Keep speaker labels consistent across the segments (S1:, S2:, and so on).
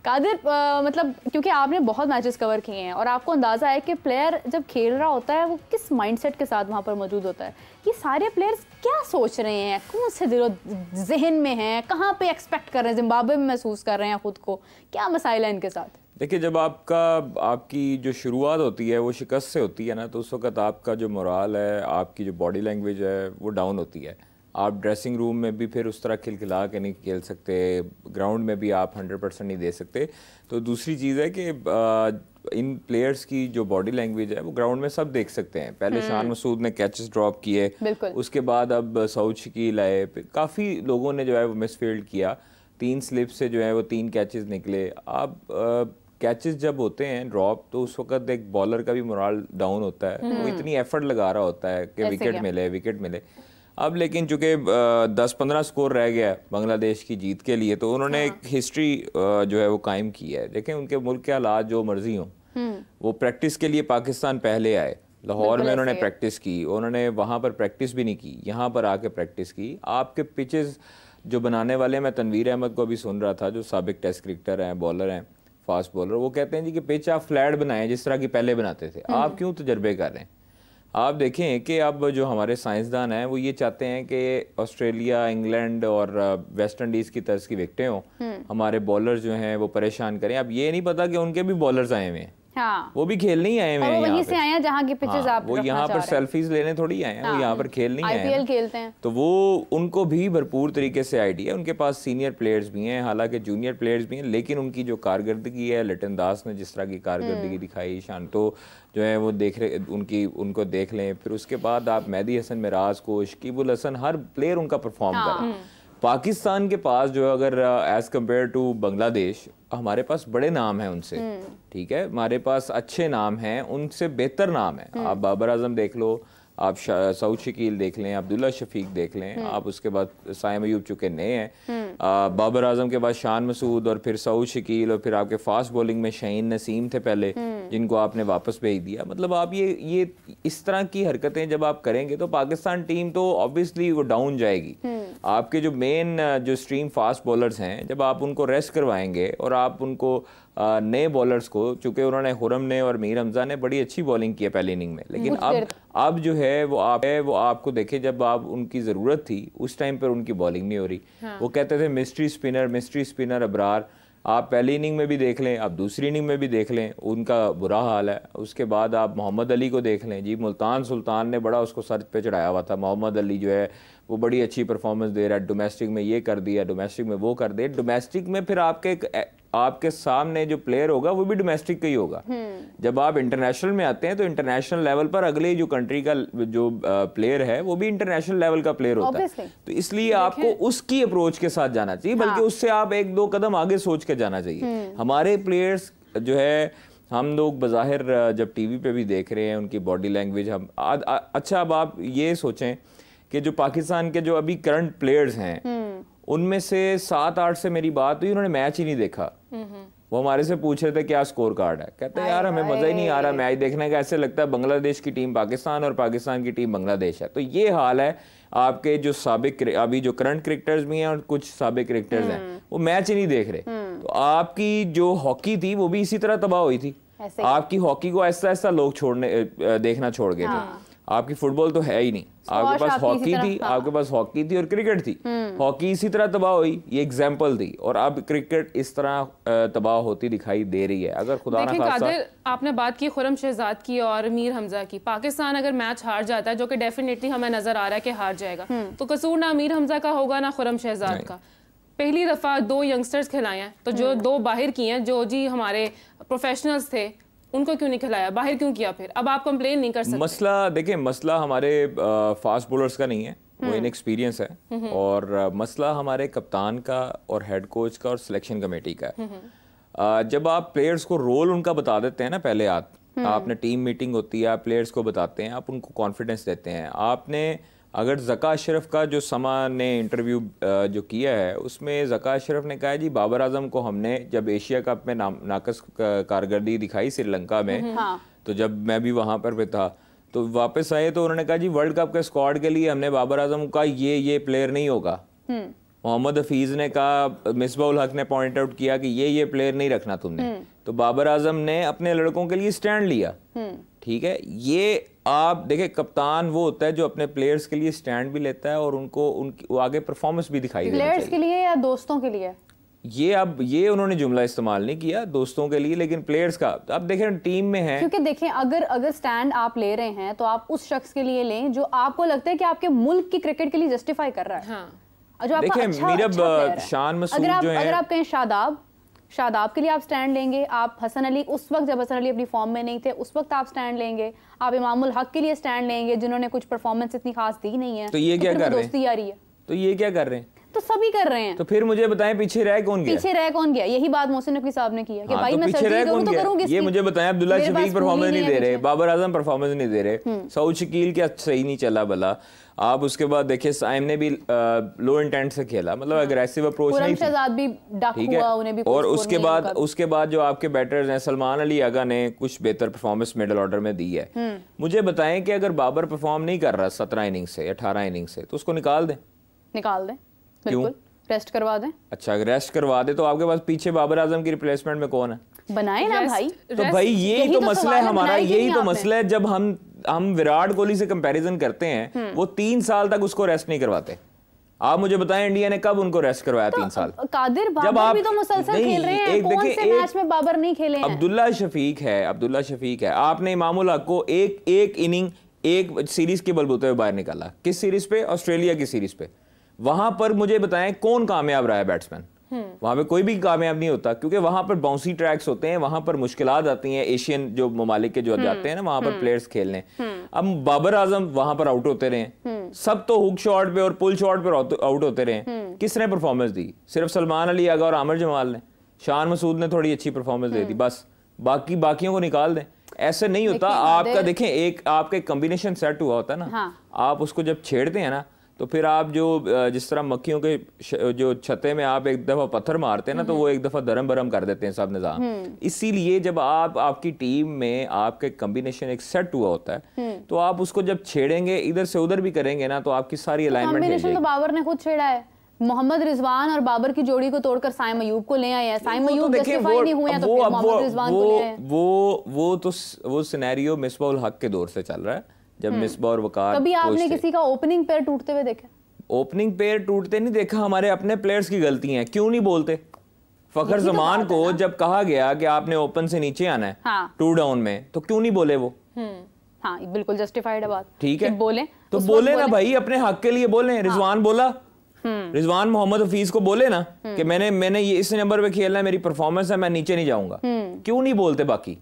S1: कादिर, मतलब क्योंकि आपने बहुत मैचेस कवर किए हैं और आपको अंदाज़ा है कि प्लेयर जब खेल रहा होता है वो किस माइंडसेट के साथ वहाँ पर मौजूद होता है। ये सारे प्लेयर्स क्या सोच रहे हैं, कौन से दिलो जहन में हैं, कहाँ पे एक्सपेक्ट कर रहे हैं, जिम्बाब्वे में महसूस कर रहे हैं ख़ुद को, क्या मसाइल है इनके साथ?
S2: देखिए, जब आपकी जो शुरुआत होती है वो शिकस्त से होती है ना, तो उस वक्त आपका जो मोराल है, आपकी जो बॉडी लैंग्वेज है वो डाउन होती है। आप ड्रेसिंग रूम में भी फिर उस तरह खिलखिला के नहीं खेल सकते, ग्राउंड में भी आप 100% नहीं दे सकते। तो दूसरी चीज़ है कि इन प्लेयर्स की जो बॉडी लैंग्वेज है वो ग्राउंड में सब देख सकते हैं। पहले शान मसूद ने कैचेस ड्रॉप किए, उसके बाद अब सऊद शकील आए, काफ़ी लोगों ने जो है वो मिसफील्ड किया, 3 स्लिप से जो है वो 3 कैचेस निकले। आप कैचेस जब होते हैं ड्रॉप तो उस वक्त एक बॉलर का भी मोराल डाउन होता है, वो इतनी एफर्ट लगा रहा होता है कि विकेट मिले। अब लेकिन चूंकि 10-15 स्कोर रह गया बांग्लादेश की जीत के लिए, तो उन्होंने एक हिस्ट्री जो है वो कायम की है। देखें, उनके मुल्क के हालात जो मर्जी हों, वो प्रैक्टिस के लिए पाकिस्तान पहले आए, लाहौर में उन्होंने प्रैक्टिस की, उन्होंने वहाँ पर प्रैक्टिस भी नहीं की, यहाँ पर आके प्रैक्टिस की। आपके पिचेस जो बनाने वाले, मैं तनवीर अहमद को अभी सुन रहा था, जो साबिक टेस्ट क्रिकेटर हैं, बॉलर हैं, फास्ट बॉलर, वो कहते हैं जी कि पिच आप फ्लैट बनाएं जिस तरह की पहले बनाते थे। आप क्यों तजर्बे कर रहे हैं? आप देखें कि अब जो हमारे साइंसदान हैं वो ये चाहते हैं कि ऑस्ट्रेलिया, इंग्लैंड और वेस्ट इंडीज़ की तर्ज की विकेटें हों, हमारे बॉलर जो हैं वो परेशान करें। अब ये नहीं पता कि उनके भी बॉलर्स आए हुए हैं, हाँ। वो भी खेलने ही आए हुए हैं, वहीं
S1: से आए हैं जहाँ की पिचेस आप
S2: वो यहाँ पर सेल्फीज लेने थोड़ी आए हैं, वो यहाँ पर खेल नहीं आए हैं,
S1: खेलते हैं।
S2: तो वो उनको भी भरपूर तरीके से आइडिया, उनके पास सीनियर प्लेयर्स भी हैं, हालांकि जूनियर प्लेयर्स भी हैं, लेकिन उनकी जो कारकर्दगी है, लिटन दास ने जिस तरह की कारकर्दगी दिखाई, शांतो जो है वो देख रहे, उनको देख लें। फिर उसके बाद आप मेहदी हसन मिराज को, शकीबुल हसन, हर प्लेयर उनका परफॉर्म कर रहा है। पाकिस्तान के पास जो अगर एज कम्पेयर टू बांग्लादेश, हमारे पास बड़े नाम हैं उनसे, ठीक है, हमारे पास अच्छे नाम हैं, उनसे बेहतर नाम है। आप बाबर आजम देख लो, आप सऊद शकील देख लें, अब्दुल्ला शफीक देख लें, आप उसके बाद साइम अयूब चुके नए हैं, बाबर आजम के बाद शान मसूद और फिर सऊद शकील, और फिर आपके फास्ट बॉलिंग में शहीन नसीम थे पहले, जिनको आपने वापस भेज दिया। मतलब आप ये इस तरह की हरकतें जब आप करेंगे तो पाकिस्तान टीम तो ऑब्वियसली वो डाउन जाएगी। आपके जो मेन जो स्ट्रीम फास्ट बॉलर्स हैं, जब आप उनको रेस्ट करवाएंगे और आप उनको नए बॉलर्स को, चूंकि उन्होंने खुरम ने और मीर हमजा ने बड़ी अच्छी बॉलिंग की है पहली इनिंग में, लेकिन अब जो है वो आपको देखे, जब आप उनकी ज़रूरत थी उस टाइम पर उनकी बॉलिंग नहीं हो रही। वो कहते थे मिस्ट्री स्पिनर अबरार, आप पहली इनिंग में भी देख लें, आप दूसरी इनिंग में भी देख लें, उनका बुरा हाल है। उसके बाद आप मोहम्मद अली को देख लें जी, मुल्तान सुल्तान ने बड़ा उसको सर पे चढ़ाया हुआ था, मोहम्मद अली जो है वो बड़ी अच्छी परफॉर्मेंस दे रहा है, डोमेस्टिक में ये कर दिया, डोमेस्टिक में वो कर दे, डोमेस्टिक में फिर आपके सामने जो प्लेयर होगा वो भी डोमेस्टिक का ही होगा। जब आप इंटरनेशनल में आते हैं तो इंटरनेशनल लेवल पर अगले जो कंट्री का जो प्लेयर है वो भी इंटरनेशनल लेवल का प्लेयर होता है, तो इसलिए आपको उसकी अप्रोच के साथ जाना चाहिए, बल्कि उससे आप 1-2 कदम आगे सोच के जाना चाहिए। हमारे प्लेयर्स जो है, हम लोग बज़ाहिर जब टीवी पे भी देख रहे हैं उनकी बॉडी लैंग्वेज, हम अच्छा, अब आप ये सोचें कि जो पाकिस्तान के जो अभी करंट प्लेयर्स हैं उनमें से 7-8 से मेरी बात हुई, उन्होंने मैच ही नहीं देखा। वो हमारे से पूछ रहे थे क्या स्कोर कार्ड है, कहते हैं यार हमें मजा ही नहीं आ रहा मैच देखने का, ऐसे लगता है बांग्लादेश की टीम पाकिस्तान और पाकिस्तान की टीम बांग्लादेश है। तो ये हाल है आपके जो साबिक, अभी जो करंट क्रिकेटर्स भी हैं और कुछ साबिक क्रिकेटर्स हैं, वो मैच ही नहीं देख रहे। तो आपकी जो हॉकी थी वो भी इसी तरह तबाह हुई थी। आपकी हॉकी को ऐसा ऐसा लोग देखना छोड़ गए थे। आपकी फुटबॉल तो है ही नहीं, आपके पास हॉकी थी, आपके पास हॉकी थी और क्रिकेट थी। हॉकी इसी तरह तबाह हुई, ये एग्जांपल थी, और अब क्रिकेट इस तरह तबाह होती दिखाई दे रही है। अगर खुदा ना खास्ता,
S3: आपने बात की खुरम शहजाद की और मीर हमजा की, पाकिस्तान अगर मैच हार जाता है, जो कि डेफिनेटली हमें नजर आ रहा है कि हार जाएगा, तो कसूर ना मीर हमजा का होगा ना खुरम शहजाद का। पहली दफा 2 यंगस्टर्स खिलाए हैं, तो जो 2 बाहर किए हैं, जो जी हमारे प्रोफेशनल्स थे, उनको क्यों नहीं खिलाया, बाहर क्यों किया? फिर अब आप कंप्लेन नहीं कर सकते।
S2: मसला देखिए, मसला हमारे फास्ट बॉलर्स का नहीं है, वो इनएक्सपीरियंस है, और मसला हमारे कप्तान का और हेड कोच का और सिलेक्शन कमेटी का है। जब आप प्लेयर्स को रोल उनका बता देते हैं ना, पहले आपने टीम मीटिंग होती है, आप प्लेयर्स को बताते हैं, आप उनको कॉन्फिडेंस देते हैं। आपने अगर ज़का अशरफ का जो समा ने इंटरव्यू जो किया है, उसमें ज़का अशरफ ने कहा है जी, बाबर आजम को हमने जब एशिया कप में नाकस कारकर्दगी दिखाई श्रीलंका में, तो जब मैं भी वहाँ पर था, तो वापस आए तो उन्होंने कहा जी वर्ल्ड कप के स्क्वाड के लिए हमने बाबर आजम का ये प्लेयर नहीं होगा, मोहम्मद हफीज़ ने कहा, मिसबाह उल हक ने पॉइंट आउट किया कि ये प्लेयर नहीं रखना तुमने, तो बाबर आजम ने अपने लड़कों के लिए स्टैंड लिया। ठीक है, ये आप देखें, कप्तान वो होता है जो अपने प्लेयर्स के लिए स्टैंड भी लेता है और उनको उनकी आगे परफॉर्मेंस भी दिखाई देती है।
S1: प्लेयर्स के लिए या दोस्तों के लिए?
S2: ये उन्होंने जुमला इस्तेमाल नहीं किया दोस्तों के लिए, लेकिन प्लेयर्स का अब देखें टीम में है,
S1: क्योंकि देखें अगर स्टैंड आप ले रहे हैं तो आप उस शख्स के लिए लें जो आपको लगता है कि आपके मुल्क की क्रिकेट के लिए जस्टिफाई कर रहा है।
S3: हाँ।
S1: जो आपका अच्छा
S2: शान मसूद जो है,
S1: अगर आप कहें शादाब के लिए आप स्टैंड लेंगे, आप हसन अली, उस वक्त जब हसन अली अपनी फॉर्म में नहीं थे उस वक्त आप स्टैंड लेंगे, आप इमामुल हक के लिए स्टैंड लेंगे जिन्होंने कुछ परफॉर्मेंस इतनी खास दी नहीं है,
S2: तो ये क्या कर रहे हैं?
S1: आ रही है,
S2: तो ये क्या कर रहे हैं?
S1: तो सभी कर रहे हैं।
S2: तो फिर मुझे बताएं पीछे रह कौन गया? यही बात मोहसिन नकवी साहब ने किया कि भाई तो
S1: मैं सर्जरी करूं तो करूं किसकी?
S2: ये मुझे बताएं, अब्दुल्ला शफीक परफॉर्मेंस नहीं दे रहे, बाबर आजम परफॉर्मेंस नहीं दे रहे, सऊद शकील क्या सही नहीं चला भला, आप उसके बाद देखिए साइम ने भी लो इंटेंट से खेला, मतलब एग्रेसिव अप्रोच नहीं थी,
S1: शहजाद भी डक हुआ, उन्हें भी
S2: और उसके बाद जो आपके बैटर्स हैं, सलमान अली आगा ने कुछ बेहतर परफॉर्मेंस मिडिल ऑर्डर में दी है। मुझे बताएं कि अगर बाबर परफॉर्म नहीं कर रहा 17 इनिंग से 18 इनिंग से, तो उसको निकाल दें
S1: बिल्कुल, रेस्ट करवा दें।
S2: अच्छा, रेस्ट करवा दे तो आपके पास पीछे बाबर आजम की रिप्लेसमेंट में कौन है?
S1: बनाए ना भाई।
S2: तो भाई यही तो मसला है हमारा, यही तो मसला है। जब हम विराट कोहली से कंपैरिजन करते हैं, वो 3 साल तक उसको रेस्ट नहीं करवाते। आप मुझे बताएं इंडिया ने कब उनको रेस्ट करवाया? 3 साल।
S1: कादिर बाबर भी तो मुसलसल खेल रहे हैं, कौन से मैच में बाबर नहीं खेले हैं?
S2: अब्दुल्ला शफीक है, आपने इमामुल हक को एक इनिंग एक सीरीज के बलबूते पे बाहर निकाला। किस सीरीज पे? ऑस्ट्रेलिया की सीरीज पे। वहां पर मुझे बताएं कौन कामयाब रहा है बैट्समैन? वहां पे कोई भी कामयाब नहीं होता, क्योंकि वहां पर बाउंसी ट्रैक्स होते हैं, वहां पर मुश्किलात आती हैं। एशियन जो ममालिक के जो जाते हैं ना, वहां पर प्लेयर्स खेलने, अब बाबर आजम वहां पर आउट होते रहे, सब तो हुक शॉट पे और पुल शॉट पे आउट होते रहे। किसने परफॉर्मेंस दी? सिर्फ सलमान अली आगा और आमिर जमाल ने। शान मसूद ने थोड़ी अच्छी परफॉर्मेंस दे दी, बस बाकियों को निकाल दें। ऐसे नहीं होता। आपका देखें, आपका एक कॉम्बिनेशन सेट हुआ होता है ना, आप उसको जब छेड़ते हैं ना, तो फिर आप जिस तरह मक्खियों के जो छते में आप एक दफा पत्थर मारते हैं ना, तो वो एक दफा दरम बरम कर देते हैं सब निजाम। इसीलिए जब आपकी टीम में आपके कॉम्बिनेशन एक सेट हुआ होता है, तो आप उसको जब छेड़ेंगे, इधर से उधर भी करेंगे ना, तो आपकी सारी अलाइनमेंट
S1: तो बाबर ने खुद छेड़ा है। मोहम्मद रिजवान और बाबर की जोड़ी को तोड़कर साइम अयूब को ले आए हैं। साइम अयूब जस्टिफाई नहीं हुए हैं, तो फिर मोहम्मद रिजवान को ले आए।
S2: वो सिनेरियो मिसबाह उल हक के दौर से चल रहा है, जब मिसबाह और वकार।
S1: कभी आपने किसी का ओपनिंग पेयर टूटते हुए देखा?
S2: ओपनिंग पेयर टूटते नहीं देखा। हमारे अपने प्लेयर्स की गलती है, क्यों नहीं बोलते? फखर जमान को जब कहा गया कि आपने ओपन से नीचे आना है 2 डाउन में, तो क्यों नहीं बोले वो?
S1: हाँ, बिल्कुल जस्टिफाइड है बात।
S2: ठीक है,
S1: बोले
S2: तो बोले ना भाई, अपने हक के लिए बोले। रिजवान बोला, रिजवान मोहम्मद हफीज को बोले ना कि मैंने ये इस नंबर पे खेलना है, मेरी परफॉर्मेंस है, मैं नीचे नहीं जाऊंगा। क्यों नहीं बोलते? बाकी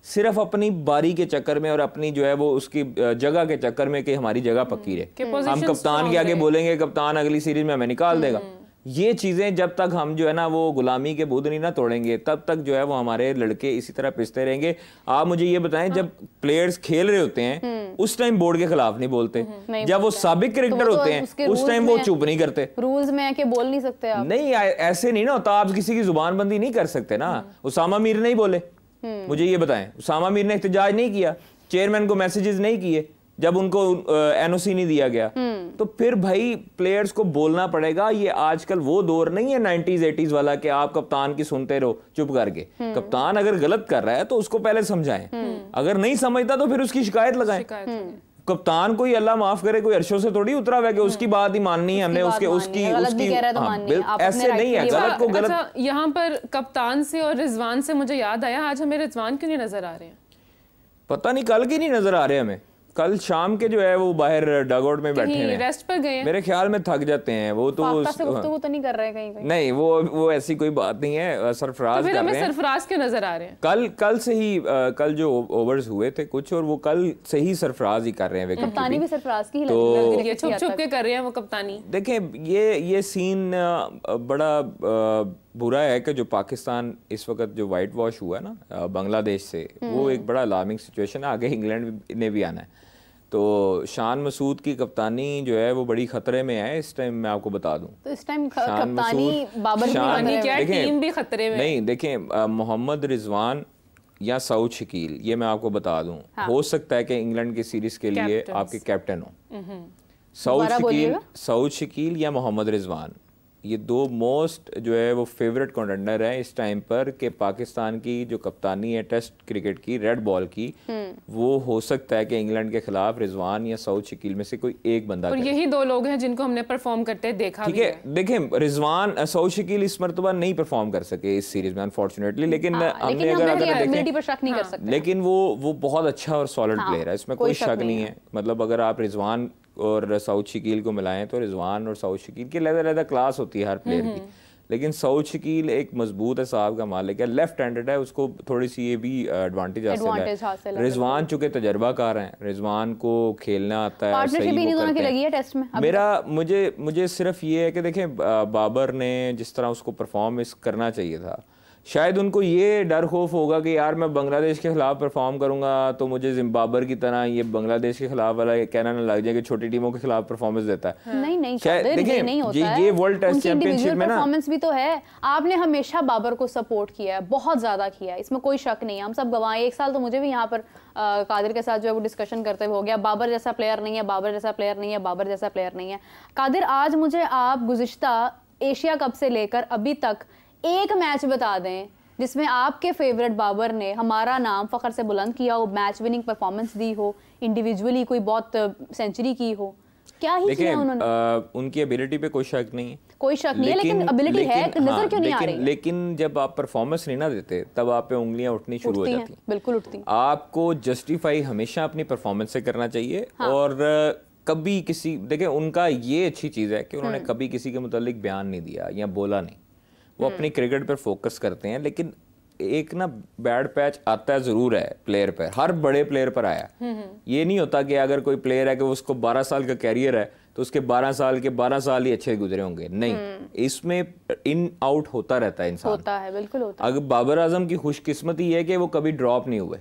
S2: सिर्फ अपनी बारी के चक्कर में और अपनी जो है वो उसकी जगह के चक्कर में कि हमारी जगह पक्की रहे। हम कप्तान के आगे बोलेंगे कप्तान अगली सीरीज में हमें निकाल देगा। ये चीजें जब तक हम जो है ना वो गुलामी के बुध नहीं ना तोड़ेंगे, तब तक जो है वो हमारे लड़के इसी तरह पिसते रहेंगे। आप मुझे ये बताएं, जब प्लेयर्स खेल रहे होते हैं उस टाइम बोर्ड के खिलाफ नहीं बोलते, जब वो साबिक क्रिकेटर होते हैं उस टाइम वो चुप नहीं करते।
S1: रूल्स में है कि बोल नहीं सकते आप।
S2: नहीं, ऐसे नहीं ना होता। आप किसी की जुबानबंदी नहीं कर सकते ना। उसामा मीर नहीं बोले, मुझे ये बताएं, उसामा मीर ने एहतजाज नहीं किया, चेयरमैन को मैसेजेस नहीं किए जब उनको एनओसी नहीं दिया गया। तो फिर भाई प्लेयर्स को बोलना पड़ेगा। ये आजकल वो दौर नहीं है 90s 80s वाला कि आप कप्तान की सुनते रहो चुप करके। कप्तान अगर गलत कर रहा है तो उसको पहले समझाएं, अगर नहीं समझता तो फिर उसकी शिकायत लगाएं। कप्तान को ही अल्लाह माफ करे कोई अर्शों से थोड़ी उतरा हुआ कि उसकी बात ही माननी है हमने, उसकी ऐसे नहीं है। गलत को गलत।
S3: अच्छा, यहाँ पर कप्तान से और रिजवान से मुझे याद आया, आज हमें रिजवान क्यों नहीं नजर आ रहे हैं?
S2: पता नहीं, कल की नहीं नजर आ रहे हमें। कल शाम के जो है वो बाहर डगआउट में बैठे हैं,
S3: रेस्ट पर गए हैं।
S2: मेरे ख्याल में थक जाते हैं वो तो
S1: गुफ्तगू नहीं कर रहे हैं कहीं।
S2: नहीं, वो ऐसी कोई बात नहीं है। सरफराज कर रहे हैं।
S3: सरफराज क्यों नजर आ रहे हैं?
S2: कल से ही कल जो ओवर्स हुए थे कुछ, और वो कल से ही सरफराज ही कर रहे हैं।
S1: कप्तानी भी सरफराज की ही
S2: तो
S1: लग रही है,
S3: छुप के कर रहे हैं वो कप्तानी।
S2: देखें, ये सीन बड़ा बुरा है कि जो पाकिस्तान इस वक्त जो वाइट वॉश हुआ है ना बांग्लादेश से, वो एक बड़ा अलार्मिंग सिचुएशन है। आगे इंग्लैंड ने भी आना है। तो शान मसूद की कप्तानी जो है वो बड़ी खतरे में है इस टाइम, मैं आपको बता दूं।
S1: तो इस टाइम कप्तानी बाबर
S3: की टीम भी खतरे में
S2: नहीं। देखें, मोहम्मद रिजवान या सऊद शकील, ये मैं आपको बता दूं, हो सकता है कि इंग्लैंड की सीरीज के लिए आपके कैप्टन हो। सऊद शकील या मोहम्मद रिजवान, ये 2 मोस्ट जो है वो फेवरेट कंटेंडर हैं इस टाइम पर कि पाकिस्तान की जो कप्तानी है टेस्ट क्रिकेट की रेड बॉल की, वो हो सकता है कि इंग्लैंड के खिलाफ रिजवान या सऊद शकील में से कोई एक बंदा
S3: और यही 2 लोग हैं जिनको हमने परफॉर्म करते देखा।
S2: ठीक है, देखें रिजवान सऊद शकील इस मरतबा नहीं परफॉर्म कर सके इस सीरीज में अनफॉर्चुनेटली, लेकिन हमने अगर देखें, लेकिन वो बहुत अच्छा और सॉलिड प्लेयर है, इसमें कोई शक नहीं है। मतलब अगर आप रिजवान और सऊद शकील को मिलाएं तो रिजवान और सऊद शकील की अलग-अलग क्लास होती है हर प्लेयर की, लेकिन सऊद शकील एक मजबूत है, साहब का मालिक है, लेफ्ट हैंडेड है, उसको थोड़ी सी ये भी एडवांटेज हासिल है। रिजवान चूंकि तजर्बाकार हैं, रिजवान को खेलना आता है,
S1: पार्टनरशिप भी दोनों की लगी है टेस्ट में।
S2: मुझे सिर्फ ये है कि देखें बाबर ने जिस तरह उसको परफॉर्मेंस करना चाहिए था, शायद उनको ये डर खौफ होगा कि यार मैं बांग्लादेश के खिलाफ परफॉर्म करूंगा तो मुझे जिम्बाब्वे की तरह ये बांग्लादेश के खिलाफ वाला कहना ना लग जाए कि छोटी टीमों के खिलाफ परफॉर्मेंस देता है।
S1: नहीं
S2: शायद देखिए ये वर्ल्ड टेस्ट चैंपियनशिप में ना
S1: परफॉर्मेंस भी तो है। आपने हमेशा बाबर को सपोर्ट किया है, बहुत ज्यादा किया है, इसमें कोई शक नहीं है, हम सब गवाह। एक साल तो मुझे भी यहाँ पर कादिर के साथ जो है वो डिस्कशन करते हुए हो गया, बाबर जैसा प्लेयर नहीं है, बाबर जैसा प्लेयर नहीं है, बाबर जैसा प्लेयर नहीं है। कादिर, आज मुझे आप गुज़िश्ता एशिया कप से लेकर अभी तक एक मैच बता दें जिसमें आपके फेवरेट बाबर ने हमारा नाम फख्र से बुलंद किया हो, मैच विनिंग परफॉर्मेंस दी हो, इंडिविजुअली कोई बहुत सेंचुरी की हो। क्या ही किया उन्होंने?
S2: उनकी एबिलिटी पे कोई शक नहीं है,
S1: कोई शक नहीं है, लेकिन एबिलिटी है, नजर क्यों नहीं आ रही?
S2: लेकिन जब आप परफॉर्मेंस नहीं ना देते तब आप पे उंगलियां उठनी शुरू हो जाती हैं।
S1: बिल्कुल उठती।
S2: आपको जस्टिफाई हमेशा अपनी परफॉर्मेंस से करना चाहिए। और कभी किसी, देखिए उनका ये अच्छी चीज है कि उन्होंने कभी किसी के मुतालिक बयान नहीं दिया या बोला नहीं, वो अपनी क्रिकेट पर फोकस करते हैं। लेकिन एक ना बैड पैच आता जरूर है प्लेयर पर, हर बड़े प्लेयर पर आया। ये नहीं होता कि अगर कोई प्लेयर है कि उसको 12 साल का कैरियर है तो उसके 12 साल ही अच्छे गुजरे होंगे, नहीं, इसमें इन आउट होता रहता है इंसान,
S1: होता है, बिल्कुल होता है।
S2: अगर बाबर आजम की खुशकिस्मती है कि वो कभी ड्रॉप नहीं हुए,